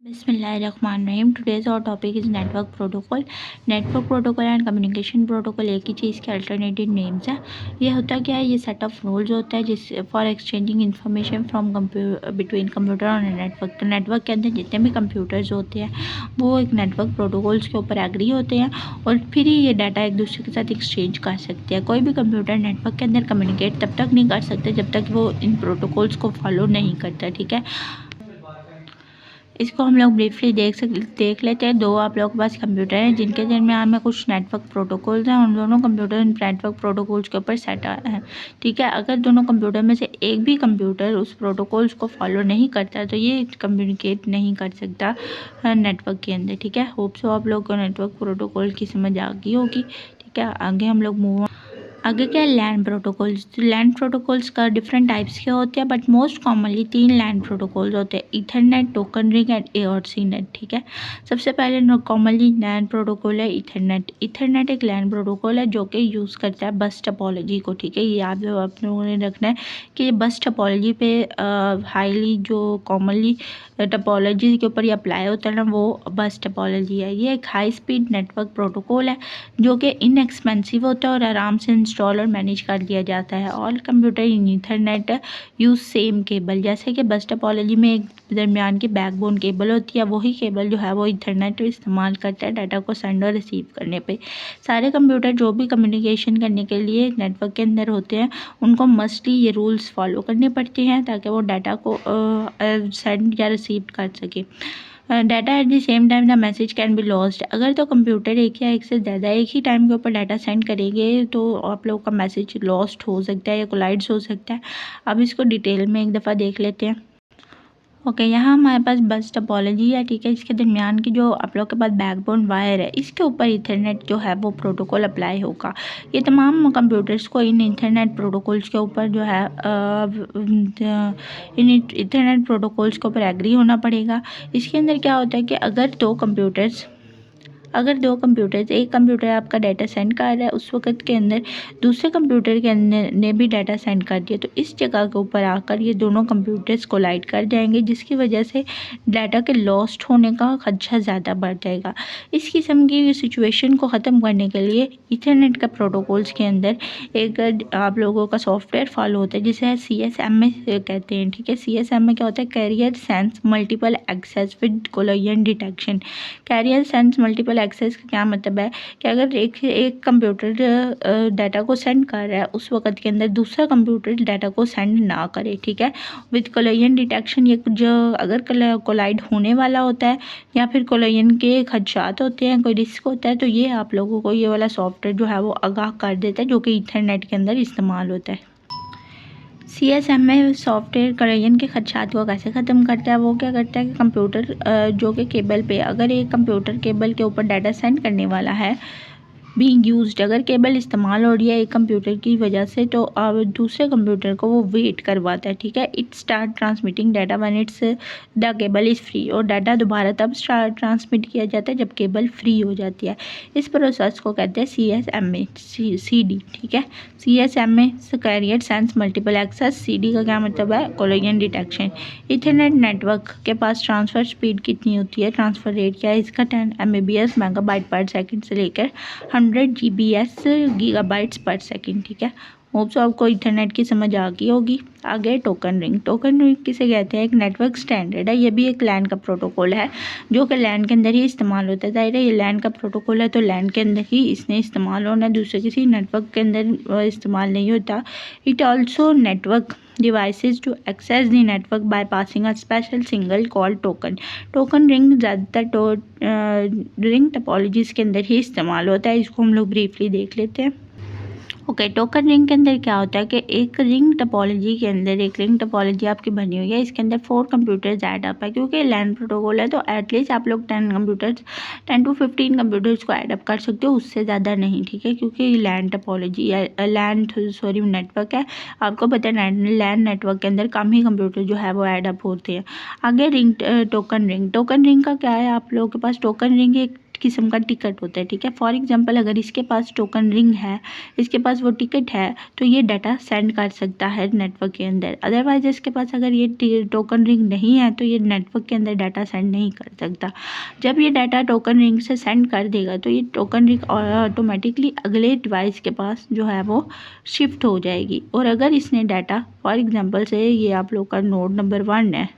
बिस्मिल्लाहिर्रहमानिर्रहीम। टुडेज और topic is network protocol. Network protocol and communication protocol एक ही चीज़ के अल्टरनेटिव नेम्स हैं। ये होता क्या है, ये सेट ऑफ रूल्स होता है जिस for exchanging information from between computer और नेटवर्क। तो नेटवर्क के अंदर जितने भी कंप्यूटर्स होते हैं वो एक नेटवर्क प्रोटोकॉल्स के ऊपर एग्री होते हैं और फिर ही ये डाटा एक दूसरे के साथ एक्सचेंज कर सकते हैं। कोई भी कंप्यूटर नेटवर्क के अंदर कम्युनिकेट तब तक नहीं कर सकते जब तक वो इन प्रोटोकॉल्स को फॉलो नहीं करता। ठीक है, इसको हम लोग ब्रीफली देख लेते हैं। दो आप लोगों के पास कंप्यूटर हैं जिनके दरमियान में कुछ नेटवर्क प्रोटोकॉल्स हैं। उन दोनों कंप्यूटर नेटवर्क प्रोटोकॉल्स के ऊपर सेट हैं। ठीक है, अगर दोनों कंप्यूटर में से एक भी कंप्यूटर उस प्रोटोकॉल्स को फॉलो नहीं करता तो ये कम्युनिकेट नहीं कर सकता नेटवर्क के अंदर। ठीक है, होप सो आप लोग को नेटवर्क प्रोटोकॉल की समझ आ गई होगी। ठीक है, आगे हम लोग मूव आगे क्या है, लैन प्रोटोकॉल्स। तो लैन प्रोटोकॉल्स का डिफरेंट टाइप्स के होते हैं but most commonly 3 LAN protocols होते हैं, Ethernet, token ring and ARC net. ठीक है, सबसे पहले कॉमनली लैन प्रोटोकॉल है ईथरनेट। ईथरनेट एक लैन प्रोटोकॉल है जो कि यूज़ करता है बस टोपोलॉजी को। ठीक है, ये आप लोगों ने रखना है कि ये बस टोपोलॉजी पे हाईली जो कॉमनली टोपोलॉजी के ऊपर ये अप्लाई होता है ना, वो बस टोपोलॉजी है। ये एक हाई स्पीड नेटवर्क प्रोटोकॉल है जो कि इनएक्सपेंसिव होता है और आराम से इंस्टॉल और मैनेज कर दिया जाता है। ऑल कंप्यूटर इन ईथरनेट यूज़ सेम केबल, जैसे कि बस टोपोलॉजी में एक दरमियान की बैकबोन केबल होती है, वही केबल जो है वो ईथरनेट इस्तेमाल करता है डाटा को सेंड और रिसीव करने पे। सारे कंप्यूटर जो भी कम्युनिकेशन करने के लिए नेटवर्क के अंदर होते हैं उनको मस्टली ये रूल्स फॉलो करने पड़ते हैं ताकि वो डाटा को सेंड या रिसीव कर सके। Data at the same time the message can be lost. अगर तो कंप्यूटर एक या एक से ज़्यादा एक ही टाइम के ऊपर डाटा सेंड करेंगे तो आप लोगों का मैसेज लॉस्ट हो सकता है या कोलाइड्स हो सकता है। अब इसको डिटेल में एक दफ़ा देख लेते हैं। ओके, यहाँ हमारे पास बस टोपोलॉजी है। ठीक है, इसके दरमियान की जो आप लोग के पास बैकबोन वायर है इसके ऊपर ईथरनेट जो है वो प्रोटोकॉल अप्लाई होगा। ये तमाम कंप्यूटर्स को इन ईथरनेट प्रोटोकॉल्स के ऊपर जो है इन ईथरनेट प्रोटोकॉल्स के ऊपर एग्री होना पड़ेगा। इसके अंदर क्या होता है कि अगर दो कंप्यूटर्स एक कंप्यूटर आपका डाटा सेंड कर रहा है, उस वक्त के अंदर दूसरे कंप्यूटर के अंदर ने भी डाटा सेंड कर दिया तो इस जगह के ऊपर आकर ये दोनों कंप्यूटर्स कोलाइड कर जाएंगे जिसकी वजह से डाटा के लॉस्ट होने का खदशा ज़्यादा बढ़ जाएगा। इस किस्म की सिचुएशन को ख़त्म करने के लिए ईथरनेट का प्रोटोकॉल्स के अंदर एक आप लोगों का सॉफ्टवेयर फॉलो होता है जिसे CSMA कहते हैं। ठीक है, CSMA क्या होता है, carrier sense multiple access with collision detection. Carrier sense multiple access का क्या मतलब है कि अगर एक कंप्यूटर डाटा को सेंड कर रहा है उस वक्त के अंदर दूसरा कंप्यूटर डाटा को सेंड ना करे। ठीक है, विद कोलिजन डिटेक्शन, ये जो अगर कोलाइड होने वाला होता है या फिर कोलिजन के खदशात होते हैं, कोई रिस्क होता है तो ये आप लोगों को ये वाला सॉफ्टवेयर जो है वो आगाह कर देता है जो कि ईथरनेट के अंदर इस्तेमाल होता है। CSMA सॉफ्टवेयर कोलिजन के खदशात को कैसे ख़त्म करता है, वो क्या करता है कि कंप्यूटर जो कि केबल पे, अगर एक कंप्यूटर केबल के ऊपर डाटा सेंड करने वाला है बीइंग यूज्ड, अगर केबल इस्तेमाल हो रही है एक कंप्यूटर की वजह से तो अब दूसरे कंप्यूटर को वो वेट करवाता है। ठीक है, it start transmitting data when it's the cable is free, और डाटा दोबारा तब स्टार्ट ट्रांसमिट किया जाता है जब केबल फ्री हो जाती है। इस प्रोसेस को कहते हैं CSMA CD। ठीक है, CSMA carrier sense multiple access, CD का क्या मतलब है, कोलिजन डिटेक्शन। इथरनेट नेटवर्क के पास ट्रांसफ़र स्पीड कितनी होती है, ट्रांसफ़र रेट क्या है इसका, 10 Mbps मेगाबाइट पर सेकंड से लेकर 100 GBS गीगाबाइट्स पर सेकंड। ठीक है, होप सो आपको इथरनेट की समझ आ गई होगी। आगे टोकन रिंग। टोकन रिंग किसे कहते हैं, एक नेटवर्क स्टैंडर्ड है, ये भी एक लैन का प्रोटोकॉल है जो कि लैन के अंदर ही इस्तेमाल होता है। ज़ाहिर है ये लैन का प्रोटोकॉल है तो लैन के अंदर ही इसने इस्तेमाल होना है, दूसरे किसी नेटवर्क के अंदर इस्तेमाल नहीं होता। It also network devices to access the network by passing a special single call token। Token ring ज़्यादातर रिंग टोपोलॉजीज़ के अंदर ही इस्तेमाल होता है। इसको हम लोग ब्रीफली देख लेते हैं। ओके, टोकन रिंग के अंदर क्या होता है कि एक रिंग टोपोलॉजी के अंदर एक रिंग टोपोलॉजी आपकी बनी हुई है, इसके अंदर 4 कंप्यूटर्स ऐड अप है। क्योंकि लैन प्रोटोकॉल है तो एटलीस्ट आप लोग 10 to 15 कंप्यूटर्स को ऐड अप कर सकते हो, उससे ज़्यादा नहीं। ठीक है, क्योंकि लैन टोपोलॉजी है, नेटवर्क है, आपको पता है लैन नेटवर्क के अंदर कम ही कंप्यूटर जो है वो ऐड अप होते हैं। आगे टोकन रिंग का क्या है, आप लोगों के पास टोकन रिंग एक किस्म का टिकट होता है, ठीक है। फॉर एग्जांपल अगर इसके पास टोकन रिंग है, इसके पास वो टिकट है, तो ये डाटा सेंड कर सकता है नेटवर्क के अंदर। अदरवाइज इसके पास अगर ये टोकन रिंग नहीं है तो ये नेटवर्क के अंदर डाटा सेंड नहीं कर सकता। जब ये डाटा टोकन रिंग से सेंड कर देगा तो ये टोकन रिंग ऑटोमेटिकली अगले डिवाइस के पास जो है वो शिफ्ट हो जाएगी। और अगर इसने डाटा, फॉर एग्जांपल से ये आप लोग का नोड नंबर 1 है,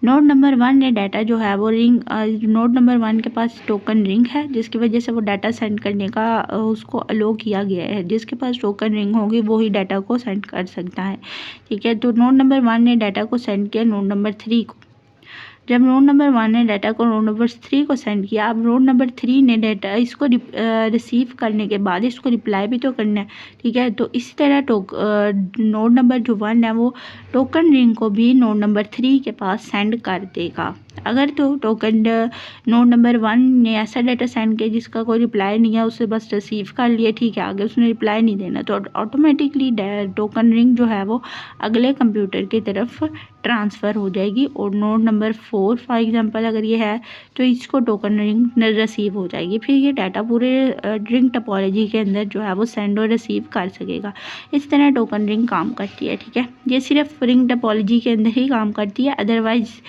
नोड नंबर 1 ने डाटा जो है वो रिंग, नोड नंबर 1 के पास टोकन रिंग है जिसकी वजह से वो डाटा सेंड करने का उसको अलो किया गया है। जिसके पास टोकन रिंग होगी वो ही डाटा को सेंड कर सकता है, ठीक है। तो नोड नंबर 1 ने डाटा को सेंड किया नोड नंबर 3 को। जब नोड नंबर 1 ने डाटा को नोड नंबर 3 को सेंड किया, अब नोड नंबर 3 ने डाटा इसको रिसीव करने के बाद इसको रिप्लाई भी तो करना है, ठीक है। तो इसी तरह नोड नंबर जो 1 है वो टोकन रिंग को भी नोड नंबर 3 के पास सेंड कर देगा। अगर तो नोड नंबर 1 ने ऐसा डाटा सेंड किया जिसका कोई रिप्लाई नहीं है, उससे बस रिसीव कर लिया, ठीक है, आगे उसने रिप्लाई नहीं देना, तो ऑटोमेटिकली टोकन रिंग जो है वो अगले कंप्यूटर की तरफ ट्रांसफ़र हो जाएगी। और नोड नंबर 4 फॉर एग्जांपल अगर ये है तो इसको टोकन रिंग रिसीव हो जाएगी। फिर ये डाटा पूरे रिंग टोपोलॉजी के अंदर जो है वो सेंड और रिसीव कर सकेगा। इस तरह टोकन रिंग काम करती है, ठीक है। ये सिर्फ रिंग टोपोलॉजी के अंदर ही काम करती है, अदरवाइज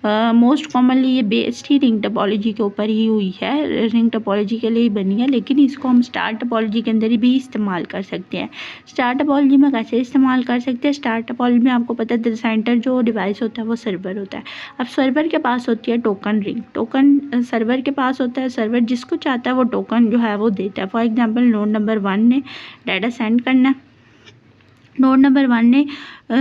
मोस्ट कॉमनली ये बेस्ड ही रिंग टोपोलॉजी के ऊपर ही हुई है, रिंग टोपोलॉजी के लिए ही बनी है, लेकिन इसको हम स्टार टोपोलॉजी के अंदर भी इस्तेमाल कर सकते हैं। स्टार टोपोलॉजी में कैसे इस्तेमाल कर सकते हैं? स्टार टोपोलॉजी में आपको पता है सेंटर जो डिवाइस होता है वो सर्वर होता है। अब सर्वर के पास होती है टोकन रिंग, टोकन सर्वर के पास होता है, सर्वर जिसको चाहता है वो टोकन जो है वो देता है। फॉर एग्जाम्पल नोड नंबर 1 ने डाटा सेंड करना है, नोड नंबर 1 ने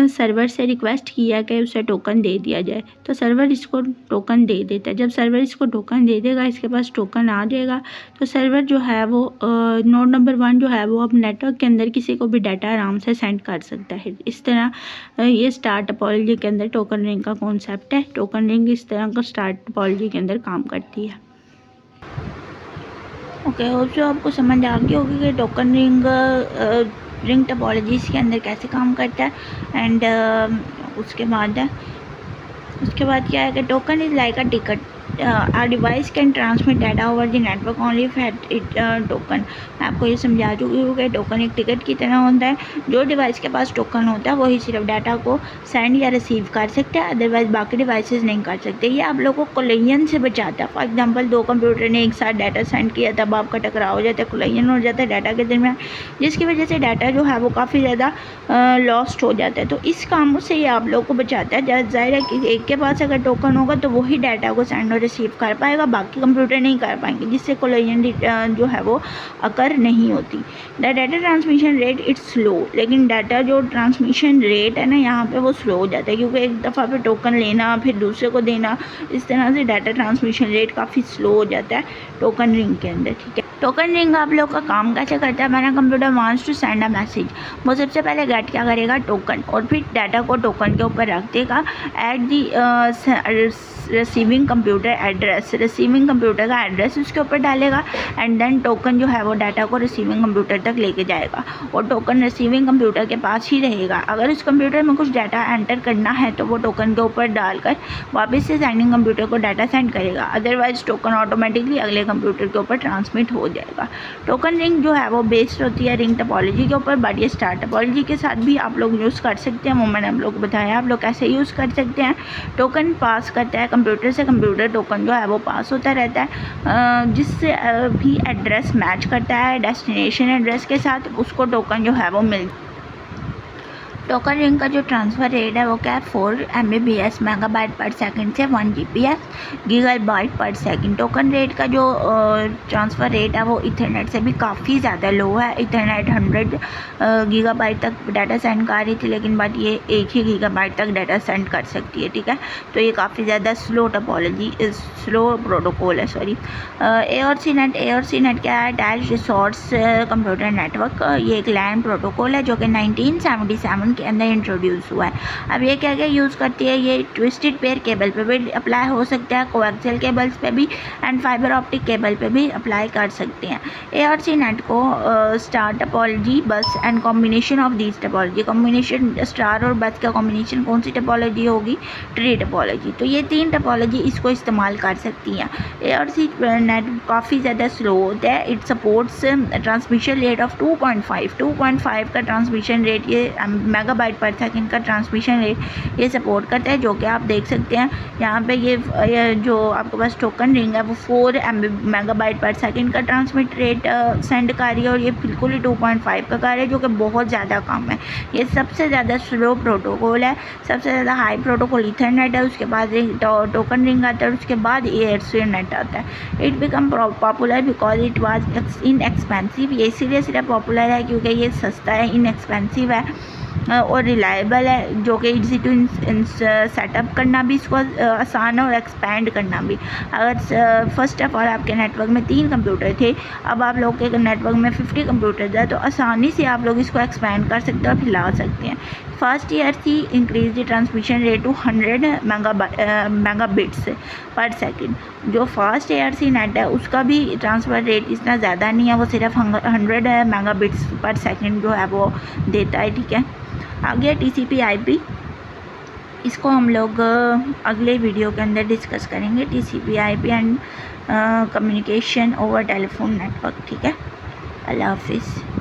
सर्वर से रिक्वेस्ट किया कि उसे टोकन दे दिया जाए, तो सर्वर इसको टोकन दे देता है। जब सर्वर इसको टोकन दे देगा, इसके पास टोकन आ जाएगा, तो सर्वर जो है वो नोड नंबर 1 जो है वो अब नेटवर्क के अंदर किसी को भी डाटा आराम से सेंड कर सकता है। इस तरह ये स्टार टोपोलॉजी के अंदर टोकन रिंग का कॉन्सेप्ट है। टोकन रिंग इस तरह का स्टार टोपोलॉजी के अंदर काम करती है। ओके, होप सो आपको समझ आ गई होगी कि टोकन रिंग टोपोलॉजीज के अंदर कैसे काम करता है। एंड उसके बाद क्या है कि token is like a ticket, our device can transmit data over the network only if it token। मैं आपको ये समझा चुकी हूँ कि टोकन एक टिकट की तरह होता है। जो डिवाइस के पास टोकन होता है वही सिर्फ डाटा को सेंड या रिसीव कर सकता है, अदरवाइज बाकी डिवाइसेस नहीं कर सकते। ये आप लोगों को कोलिजन से बचाता है। फॉर एग्जांपल 2 कंप्यूटर ने एक साथ डाटा सेंड किया, तब आपका टकराव हो जाता है, कोलिजन हो जाता है डाटा के दरमियान, जिसकी वजह से डाटा जो है वो काफ़ी ज़्यादा लॉस्ट हो जाता है। तो इस काम से ये आप लोग को बचाता है। जाहिर है कि एक के पास अगर टोकन होगा तो वही डाटा को सेंड और रिसीव कर पाएगा, बाकी कंप्यूटर नहीं कर पाएंगे, जिससे कोलिजन जो है वो अकर नहीं होती। The data transmission rate it's slow, लेकिन डाटा जो ट्रांसमिशन रेट है ना यहाँ पे वो स्लो हो जाता है, क्योंकि एक दफ़ा पे टोकन लेना फिर दूसरे को देना, इस तरह से डाटा ट्रांसमिशन रेट काफ़ी स्लो हो जाता है टोकन रिंग के अंदर, ठीक है। टोकन रिंग आप लोग का काम कैसे करता है? मेरा computer wants to send a message, वो सबसे पहले गेट क्या करेगा? टोकन, और फिर डाटा को टोकन के ऊपर रख देगा at the receiving computer address, receiving computer का एड्रेस उसके ऊपर डालेगा, एंड देन टोकन जो है वो डाटा को रिसीविंग कंप्यूटर तक लेके जाएगा, और टोकन रिसीविंग कंप्यूटर के पास ही रहेगा। अगर उस कंप्यूटर में कुछ डाटा एंटर करना है तो वो टोकन के ऊपर डालकर वापस से सेंडिंग कंप्यूटर को डाटा सेंड करेगा, अदरवाइज टोकन ऑटोमेटिकली अगले कंप्यूटर के ऊपर ट्रांसमिट हो जाएगा। टोकन रिंग जो है वो बेस्ड होती है रिंग टोपोलॉजी के ऊपर, बट ये स्टार टोपोलॉजी के साथ भी आप लोग यूज़ कर सकते हैं। वो मैंने आप लोग को बताया आप लोग कैसे यूज़ कर सकते हैं। टोकन पास करता है कंप्यूटर से कंप्यूटर, टोकन जो है वो पास होता रहता है, जिससे भी एड्रेस मैच करता है डेस्टिनेशन एड्रेस के साथ, उसको टोकन जो है वो मिल। टोकन रिंग का जो ट्रांसफ़र रेट है वो क्या है? 4 Mbps मेगाबाइट पर सेकंड से 1 Gbps गीगाबाइट पर सेकंड। टोकन रेट का जो ट्रांसफ़र रेट है वो इथरनेट से भी काफ़ी ज़्यादा लो है। इथरनेट 100 गीगाबाइट तक डाटा सेंड कर रही थी, लेकिन बट ये 1 ही गीगाबाइट तक डाटा सेंड कर सकती है, ठीक है। तो ये काफ़ी ज़्यादा स्लो टोपोलॉजी, स्लो प्रोटोकॉल है, सॉरी। ARC नेट क्या है? Attached resource computer network. ये एक लैन प्रोटोकॉल है जो कि 1977 के अंदर इंट्रोड्यूस हुआ है। अब ये क्या क्या यूज़ करती है, ये ट्विस्टेड पेयर केबल पे भी अप्लाई हो सकता है, कोएक्सियल केबल्स पे भी एंड फाइबर ऑप्टिक केबल पे भी अप्लाई कर सकते हैं। ARC नेट को स्टार टोपोलॉजी, बस and combination of these topology, combination star और बस का कॉम्बिनेशन कौन सी टोपोलॉजी होगी, ट्री टोपोलॉजी। तो ये 3 टोपोलॉजी इसको इस्तेमाल कर सकती हैं। ARC नेट काफ़ी ज़्यादा स्लो होता है। It supports transmission rate of 2.5 का ट्रांसमिशन रेट, ये मेगाबाइट पर सेकंड का ट्रांसमिशन रेट ये सपोर्ट करता है, जो कि आप देख सकते हैं यहाँ पे ये जो आपके पास टोकन रिंग है वो 4 मेगाबाइट पर सेकंड का ट्रांसमिट रेट सेंड कर रही है, और ये बिल्कुल ही 2.5 का कर रहा है, जो कि बहुत ज़्यादा कम है। ये सबसे ज़्यादा स्लो प्रोटोकॉल है। सबसे ज़्यादा हाई प्रोटोकॉल ईथरनेट है, उसके बाद टोकन रिंग आता है, उसके बाद ARC नेट आता है। It become popular because it was inexpensive. ये इसीलिए सिर्फ पॉपुलर है क्योंकि ये सस्ता है, इनएक्सपेंसिव है और रिलायबल है, जो कि इजी टू सेटअप करना भी इसको आसान है और एक्सपेंड करना भी। अगर फर्स्ट ऑफ ऑल आपके नेटवर्क में 3 कंप्यूटर थे, अब आप लोग के नेटवर्क में 50 कंप्यूटर है, तो आसानी से आप लोग इसको एक्सपेंड कर सकते हैं और फैला सकते हैं। First ARC increase the transmission rate to 100 megabits per second. जो फास्ट ARC नेट है उसका भी ट्रांसफ़र रेट इतना ज़्यादा नहीं है, वो सिर्फ 100 मेगाबिट्स पर सेकंड जो है वो देता है, ठीक है। आगे TCP/IP, इसको हम लोग अगले वीडियो के अंदर डिस्कस करेंगे। TCP/IP and communication over telephone network, ठीक है। अल्लाह हाफिज़।